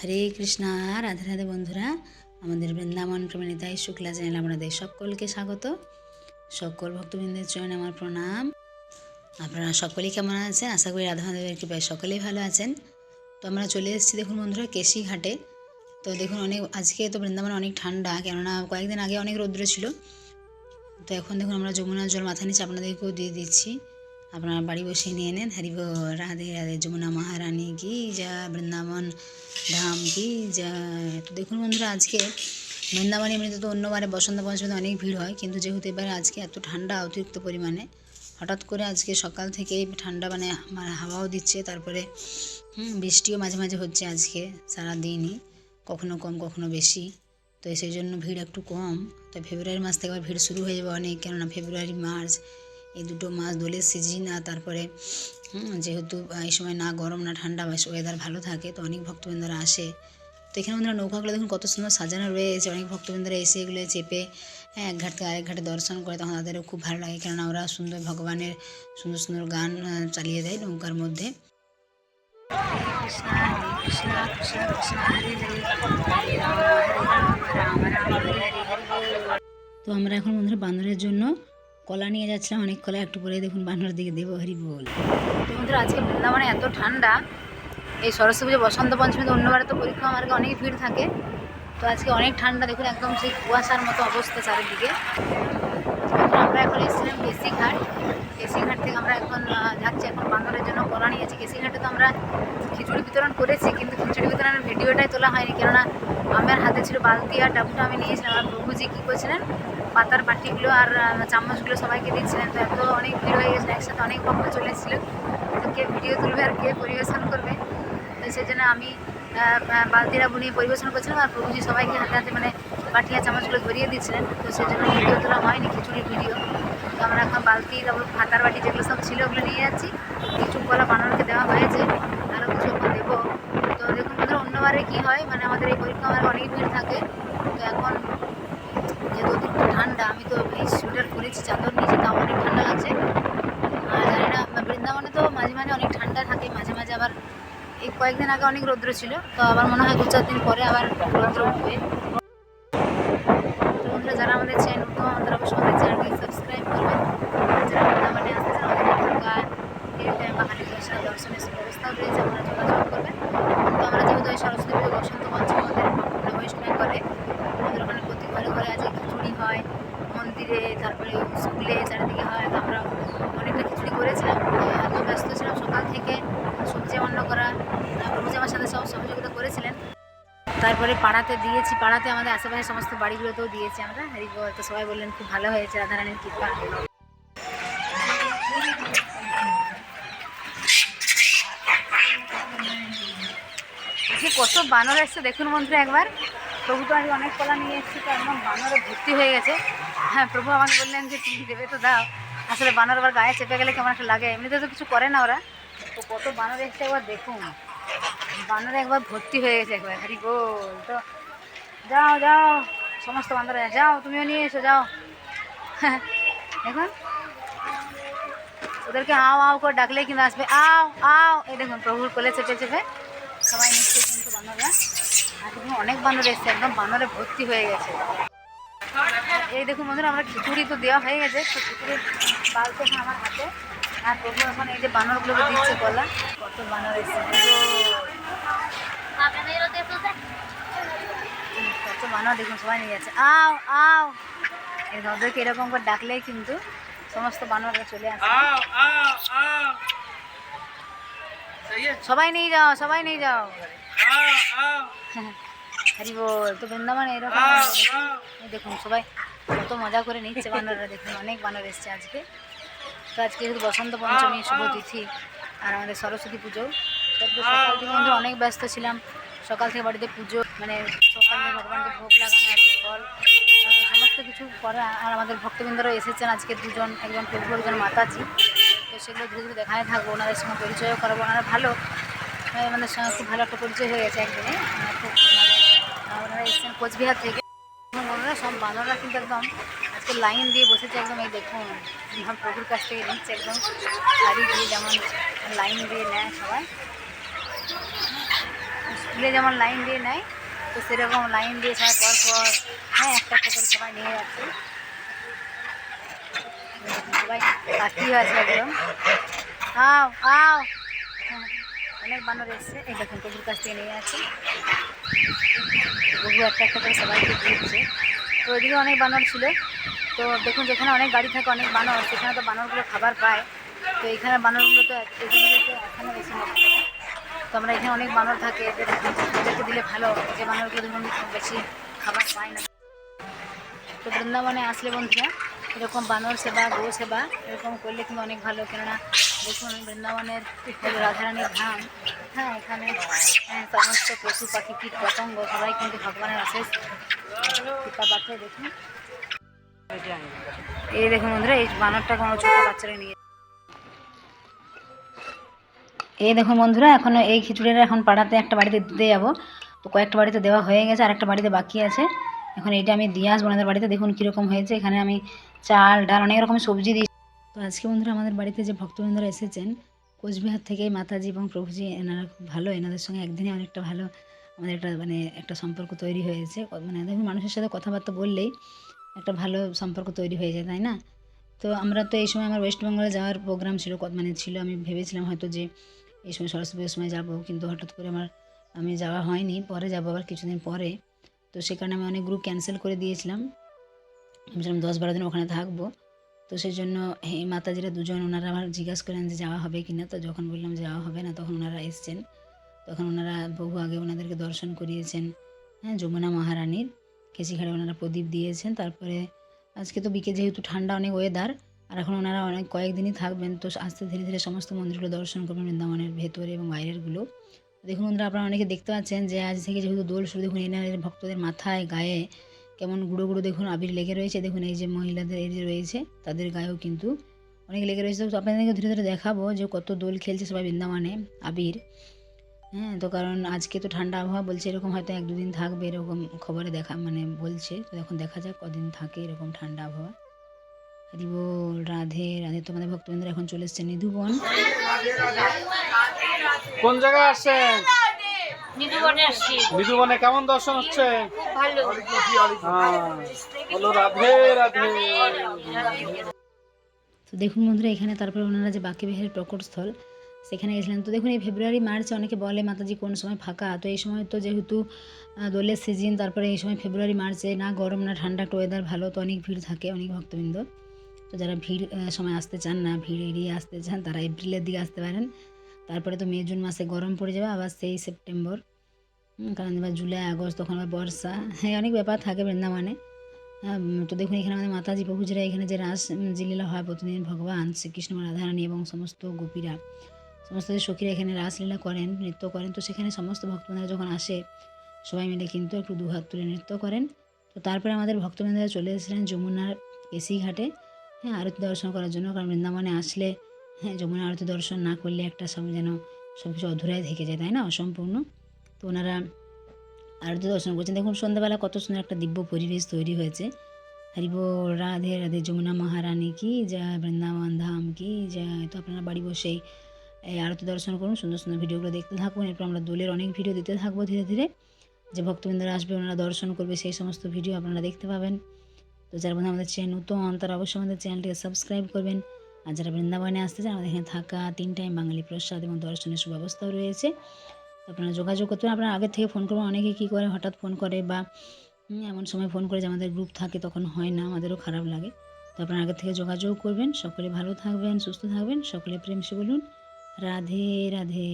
হরে কৃষ্ণা, রাধে রাধে বন্ধুরা। আমাদের বৃন্দাবন প্রেমিতাই শুক্লা চ্যানেল আপনাদের সকলকে স্বাগত। সকল ভক্তবৃন্দের চরণে আমার প্রণাম। আপনারা সকলেই কেমন আছেন? আশা করি রাধা মাধবের কৃপায় সকলেই ভালো আছেন। তো আমরা চলে এসেছি দেখুন বন্ধুরা কেশি ঘাটে। তো দেখুন আজকে তো বৃন্দাবন অনেক ঠান্ডা, কেননা কয়েকদিন আগে অনেক রৌদ্র ছিল। তো এখন দেখুন আমরা যমুনার জল মাথা নিচে আপনাদেরকেও দিয়ে দিচ্ছি, আপনারা বাড়ি বসে নিয়ে নেন। হরি বল, রাধে রাধে, যমুনা মহারানী কি যা, বৃন্দাবন ধাম কি যা। তো দেখুন বন্ধুরা, আজকে বৃন্দাবনে এমনিতে তো অন্যবারে বসন্ত পঞ্চমীতে অনেক ভিড় হয়, কিন্তু যেহেতু এবারে আজকে এত ঠান্ডা অতিরিক্ত পরিমাণে, হঠাৎ করে আজকে সকাল থেকেই ঠান্ডা মানে হাওয়াও দিচ্ছে, তারপরে বৃষ্টিও মাঝে মাঝে হচ্ছে আজকে সারাদিনই, কখনো কম কখনো বেশি। তো সেই জন্য ভিড় একটু কম। তো ফেব্রুয়ারি মাস থেকে আবার ভিড় শুরু হয়ে যাবে অনেক, কেননা ফেব্রুয়ারি মার্চ এই দুটো মাস দোলের সিজন। আর তারপরে যেহেতু এই সময় না গরম না ঠান্ডা, ওয়েদার ভালো থাকে, তো অনেক ভক্তবৃন্দরা আসে। তো এখানে বন্ধুরা নৌকাগুলো দেখুন কত সুন্দর সাজানো রয়েছে। অনেক ভক্তবৃন্দরা এসে এগুলো চেপে এক ঘাট থেকে আরেক ঘাটে দর্শন করে, তখন তাদেরও খুব ভালো লাগে, কেননা ওরা সুন্দর ভগবানের সুন্দর সুন্দর গান চালিয়ে দেয় নৌকার মধ্যে। তো আমরা এখন বন্ধুরা বানরের জন্য কলা নিয়ে যাচ্ছিলাম, অনেক কলা, একটু পরে দেখুন বানরের দিকে দেবো। হরি বল। তো বন্ধুরা আজকে বৃন্দাবনে এত ঠান্ডা, এই সরস্বতী পুজো বসন্ত পঞ্চমীতে অন্যবারে তো পরীক্ষা মার্গে অনেক ভিড় থাকে, তো আজকে অনেক ঠান্ডা। দেখুন একদম সেই কুয়াশার মতো অবস্থা চারিদিকে। আমরা এখন এসেছিলাম কেশি ঘাট থেকে আমরা এখন যাচ্ছি এখন বান্দরের জন্য কলা নিয়েছি। কেশি ঘাটে তো আমরা খিচুড়ি বিতরণ করেছি, কিন্তু খিচুড়ি বিতরণের ভিডিওটাই তোলা হয়নি, কেননা আমার হাতে ছিল বালতি আর ডাবুটা আমি নিয়েছিলাম, আর প্রভুজি কী করছিলেন পাতার বাটিগুলো আর চামচগুলো সবাইকে দিচ্ছিলেন। তো এত অনেক ভিড় হয়ে গেছিলো, একসাথে অনেক ভক্ত চলে এসেছিলেন, তো কে ভিডিও তুলবে আর কে পরিবেশন করবে। তো সেই জন্য আমি বালতিরা বুনিয়ে পরিবেশন করছিলাম, আর প্রভুজি সবাইকে হাতে হাতে মানে বাটি আর চামচগুলো ধরিয়ে দিচ্ছিলেন। তো সেই জন্য ভিডিও তোলা হয়নি, খিচুড়ির ভিডিও। তো আমরা এখন বালতি, তারপর ভাতার বাটি যেগুলো সব ছিল ওগুলো নিয়ে যাচ্ছি। কিছু কলা বানরকে দেওয়া হয়েছে, আরও কিছু এখন দেবো। তো দেখুন বন্ধুরা অন্যবারে কী হয়, মানে আমাদের এই পরীক্ষা আমার অনেক ভিড় থাকে। তো এখন যেহেতু অতিরিক্ত ঠান্ডা, আমি তো এই সোয়েটার পরেছি, চাদর নিয়েছি, তাও অনেক ঠান্ডা লাগছে। আর জানি না, বৃন্দাবনে তো মাঝে মাঝে অনেক ঠান্ডা থাকে, মাঝে মাঝে আবার এই কয়েকদিন আগে অনেক রৌদ্র ছিল, তো আবার মনে হয় 2-4 দিন পরে আবার রৌদ্র উঠবে। তো বন্ধুরা যারা আমাদের চ্যানেল নতুন, আমাদের অবশ্যই আমাদের চ্যানেলকে সাবস্ক্রাইব করবেন। যারা বৃন্দাবনে আসতে চান, আমাদের ঢাকা এরিটাইম বাঙালি দর্শনের সুব্যবস্থাও রয়েছে, আপনারা যোগাযোগ করবেন। তো আমরা যেহেতু এই সরস্বতী পুজো বসন্ত পঞ্চমী আমাদের ওয়েস্ট বেঙ্গলে, আমাদের ওখানে প্রতি ঘরে ঘরে আজকে খিচুড়ি হয়, মন্দিরে, তারপরে স্কুলে, চারিদিকে হয়। তো আমরা অনেকটা খিচুড়ি করেছিলাম, এত ব্যস্ত ছিলাম সকাল থেকে সবজি রান্না করা, প্রভুজি আমার সাথে সব সহযোগিতা করেছিলেন। তারপরে পাড়াতে দিয়েছি, পাড়াতে আমাদের আশেপাশে সমস্ত বাড়িগুলোতেও দিয়েছি আমরা। হরি বল। তো সবাই বললেন খুব ভালো হয়েছে, রাধারানীর কৃপা। কত বানর এসছে দেখুন বন্ধুরা একবার। প্রভু তো আজ অনেক কলা নিয়ে এসেছি, তো একদম বানরে ভর্তি হয়ে গেছে। হ্যাঁ, প্রভু আমাকে বললেন যে তুমি দেবে তো দাও। আসলে বানর আবার গায়ে চেপে গেলে কেমন একটা লাগে, এমনিতে তো কিছু করে না ওরা। তো কত বানর এসছে একবার দেখুন, বানরে একবার ভর্তি হয়ে গেছে একবার। হরি বল। তো যাও যাও, সমস্ত বান্দরে যাও, তুমিও নিয়ে এসো, যাও। দেখুন ওদেরকে আও আও করে ডাকলেই কিন্তু আসবে, আও আও। এই দেখুন প্রভুর কোলে চেপে চেপে সবাই নিচ্ছে কিন্তু বানররা। আর দেখুন অনেক বানর এসছে, একদম বানরে ভর্তি হয়ে গেছে। এই দেখুন বন্ধুরা, আমরা খিচুড়ি তো দেওয়া হয়ে গেছে, তো খিচুড়ির বালতি এখন আমার হাতে, আর প্রভু এখন এই যে বানরগুলোকে দিচ্ছে কলা। কত বানর এসছে, কত বানর দেখুন, সবাই নিয়ে যাচ্ছে, আও আও। ওদেরকে এরকম করে ডাকলেই কিন্তু সমস্ত বানররা চলে আসে। সবাই নিয়ে যাও, সবাই নিয়ে যাও। হরি বল। তো বৃন্দাবনে এরকম দেখুন সবাই কত মজা করে নিচ্ছে বানররা। দেখুন অনেক বানর এসছে আজকে। তো আজকে যেহেতু বসন্ত পঞ্চমী শুভ তিথি, আর আমাদের সরস্বতী পুজো, তো সকাল থেকে বন্ধু অনেক ব্যস্ত ছিলাম। সকাল থেকে বাড়িতে পুজো, মানে সকালে ভগবানকে ভোগ লাগানো, আছে ফল, সমস্ত কিছু করা। আর আমাদের ভক্তবৃন্দরা এসেছেন আজকে দুজন, একজন প্রভু, একজন মাতাজি। তো সেগুলো ধীরে ধীরে দেখাতে থাকবো, ওনাদের সঙ্গে পরিচয়ও করাবো। ওনারা ভালো, আমাদের সঙ্গে খুব ভালো একটা পরিচয় হয়ে গেছে একদিনে। খুব ওনারা এসেছেন কোচবিহার থেকে। ওনারা সব বানররা কিন্তু একদম আজকে লাইন দিয়ে বসেছে একদম। এই দেখুন প্রভুর কাছ থেকে নিচ্ছে একদম শাড়ি দিয়ে, যেমন লাইন দিয়ে নেয় সবাই। স্কুলে যেমন লাইন দিয়ে নেয়, তো সেরকম লাইন দিয়ে সবাই পর হ্যাঁ একটা একটা করে সবাই নিয়ে যাচ্ছে। সবাই তাকিয়ে আছে একদম, আও আও। হ্যাঁ, অনেক বানর এসছে, এই দেখুন প্রভুর কাছ থেকে নিয়ে আছে। প্রভু একটা একটা করে সবাইকে দিচ্ছে। তো ওইদিকে অনেক বানর ছিল। তো দেখুন যেখানে অনেক গাড়ি থাকে, অনেক বানর, সেখানে তো বানরগুলো খাবার পায়। তো এখানে বানরগুলো তো এখানে বেশি না। তো আমরা এখানে অনেক বানর থাকে, এদেরকে দিলে ভালো, যে বানরগুলো ধরুন বেশি খাবার পায় না। তো বৃন্দাবনে আসলে বন্ধুরা এরকম বানর সেবা, গো সেবা এরকম করলে কিন্তু অনেক ভালো। কেননা দেখুন বৃন্দাবনের রাধারানীর ধাম, হ্যাঁ এখানে সমস্ত পশু পাখি কীট পতঙ্গ সবাই কিন্তু ভগবানের অশেষ কৃপা পাচ্ছে। দেখুন এই দেখুন বন্ধুরা, এই বানরটা কোনো ছোটো বাচ্চারা নিয়ে, এই দেখুন বন্ধুরা এখন এই খিচুড়িটা এখন পাড়াতে একটা বাড়িতে দিতে যাবো। তো কয়েকটা বাড়িতে দেওয়া হয়ে গেছে, আর একটা বাড়িতে বাকি আছে। এখন এইটা আমি দিয়ে আসবো ওনাদের বাড়িতে। দেখুন কীরকম হয়েছে, এখানে আমি চাল ডাল অনেক রকম সবজি দিই। তো আজকে বন্ধুরা আমাদের বাড়িতে যে ভক্তবৃন্দরা এসেছেন কোচবিহার থেকে, মাতাজি এবং প্রভুজি, এনারা খুব ভালো। এনাদের সঙ্গে একদিনে অনেকটা ভালো আমাদের একটা সম্পর্ক তৈরি হয়েছে। মানে দেখুন মানুষের সাথে কথাবার্তা বললেই একটা ভালো সম্পর্ক তৈরি হয়ে যায়, তাই না? তো আমরা তো এই সময় আমার ওয়েস্ট বেঙ্গলে যাওয়ার প্রোগ্রাম ছিল, ছিল, আমি ভেবেছিলাম হয়তো যে এই সময় সরস্বতী পুজোর সময় যাবো, কিন্তু হঠাৎ করে আমি যাওয়া হয়নি, পরে যাবো আবার কিছুদিন পরে। তো সে কারণে আমি অনেক গ্রুপ ক্যান্সেল করে দিয়েছিলাম, ভেবেছিলাম 10-12 দিন ওখানে থাকবো। তো সেই জন্য এই মাতাজিরা দুজন ওনারা আমার জিজ্ঞাসা করেন যে যাওয়া হবে কি না। তো যখন বললাম যাওয়া হবে না, তখন ওনারা এসছেন। তখন ওনারা বহু আগে ওনাদেরকে দর্শন করিয়েছেন, হ্যাঁ যমুনা মহারানীর কেশিঘাটে ওনারা প্রদীপ দিয়েছেন। তারপরে আজকে তো যেহেতু ঠান্ডা অনেক ওয়েদার, আর এখন ওনারা অনেক কয়েকদিনই থাকবেন। তো আস্তে ধীরে ধীরে সমস্ত মন্দিরগুলো দর্শন করবেন, বৃন্দাবনের ভেতরে এবং বাইরেরগুলো। দেখুন বন্ধুরা আপনারা অনেকে দেখতে পাচ্ছেন যে আজ থেকে যেহেতু দোল শুরু, দেখুন এনাদের ভক্তদের মাথায় গায়ে কেমন গুঁড়ো গুঁড়ো দেখুন আবির লেগে রয়েছে। দেখুন এই যে মহিলাদের এই যে রয়েছে তাদের গায়েও কিন্তু অনেক লেগে রয়েছে। তো আপনাদেরকে ধীরে ধীরে দেখাবো যে কত দোল খেলছে সবাই বৃন্দাবনে আবির। হ্যাঁ তো কারণ আজকে তো ঠান্ডা আবহাওয়া বলছে, এরকম হয়তো 1-2 দিন থাকবে এরকম খবরে দেখা বলছে। তো এখন দেখা যাক কদিন থাকে এরকম ঠান্ডা আবহাওয়া। হরি বল, রাধে রাধে। তোমাদের ভক্তবৃন্দরা এখন চলে এসছে নিধুবন। কোন জায়গায় আসছেন? নিধুবনে কেমন দর্শন হচ্ছে? বলো রাধে রাধে। তো দেখুন বন্ধুরা এখানে তারপরে ওনারা যে বাঁকে বিহারের প্রকটস্থল সেখানে গেছিলেন। তো দেখুন এই ফেব্রুয়ারি মার্চে অনেকে বলে মাতাজি কোন সময় ফাঁকা, তো এই সময় তো যেহেতু দোলের সিজন, তারপরে এই সময় ফেব্রুয়ারি মার্চে না গরম না ঠান্ডা, একটা ওয়েদার ভালো, তো অনেক ভিড় থাকে, অনেক ভক্তবৃন্দ। তো যারা ভিড় সময় আসতে চান না, ভিড় এড়িয়ে আসতে চান, তারা এপ্রিলের দিকে আসতে পারেন। তারপরে তো মে জুন মাসে গরম পড়ে যাবে, আবার সেই সেপ্টেম্বর, কারণ এবার জুলাই আগস্ট তখন আবার বর্ষা, হ্যাঁ অনেক ব্যাপার থাকে বৃন্দাবনে। তো দেখুন এখানে আমাদের মাতাজি প্রভুজিরা এখানে যে রাস লীলা হয় প্রতিদিন, ভগবান শ্রীকৃষ্ণ রাধারানী এবং সমস্ত গোপীরা, সমস্ত যে সখীরা এখানে রাসলীলা করেন, নৃত্য করেন। তো সেখানে সমস্ত ভক্তবৃন্দরা যখন আসে সবাই মিলে কিন্তু একটু দুহাত তুলে নৃত্য করেন। তো তারপরে আমাদের ভক্তবৃন্দরা চলে এসেছিলেন যমুনার কেসি ঘাটে, হ্যাঁ আরতি দর্শন করার জন্য। কারণ বৃন্দাবনে আসলে হ্যাঁ যমুনা আরতি দর্শন না করলে একটা সব যেন সব কিছু অধুরাই থেকে যায়, তাই না, অসম্পূর্ণ। তো ওনারা আরতি দর্শন করছেন। দেখুন সন্ধ্যাবেলা কত সুন্দর একটা দিব্য পরিবেশ তৈরি হয়েছে। হরি বল, রাধে রাধে, যমুনা মহারানী কি জয়, বৃন্দাবন ধাম কি জয়। তো আপনারা বাড়ি বসেই এই আরতি দর্শন করুন, সুন্দর সুন্দর ভিডিওগুলো দেখতে থাকুন। এরপর আমরা দোলের অনেক ভিডিও দিতে থাকবো ধীরে ধীরে, যে ভক্তবৃন্দরা আসবে ওনারা দর্শন করবে সেই সমস্ত ভিডিও আপনারা দেখতে পাবেন। তো যারা বন্ধু আমাদের চ্যানেল নতুন তারা অবশ্যই আমাদের চ্যানেলটিকে সাবস্ক্রাইব করবেন। আর যারা বৃন্দাবনে আসতে চান আমাদের এখানে থাকা 3 টাইম বাঙালি প্রসাদ এবং দর্শনের সুব্যবস্থাও রয়েছে। তো আপনারা যোগাযোগ করতে পারেন। আপনারা আগের থেকে ফোন করবেন, অনেকে কী করে হঠাৎ ফোন করে বা এমন সময় ফোন করে যে আমাদের গ্রুপ থাকে তখন হয় না, আমাদেরও খারাপ লাগে। তো আপনারা আগের থেকে যোগাযোগ করবেন। সকলে ভালো থাকবেন, সুস্থ থাকবেন, সকলে প্রেম সে বলুন রাধে রাধে।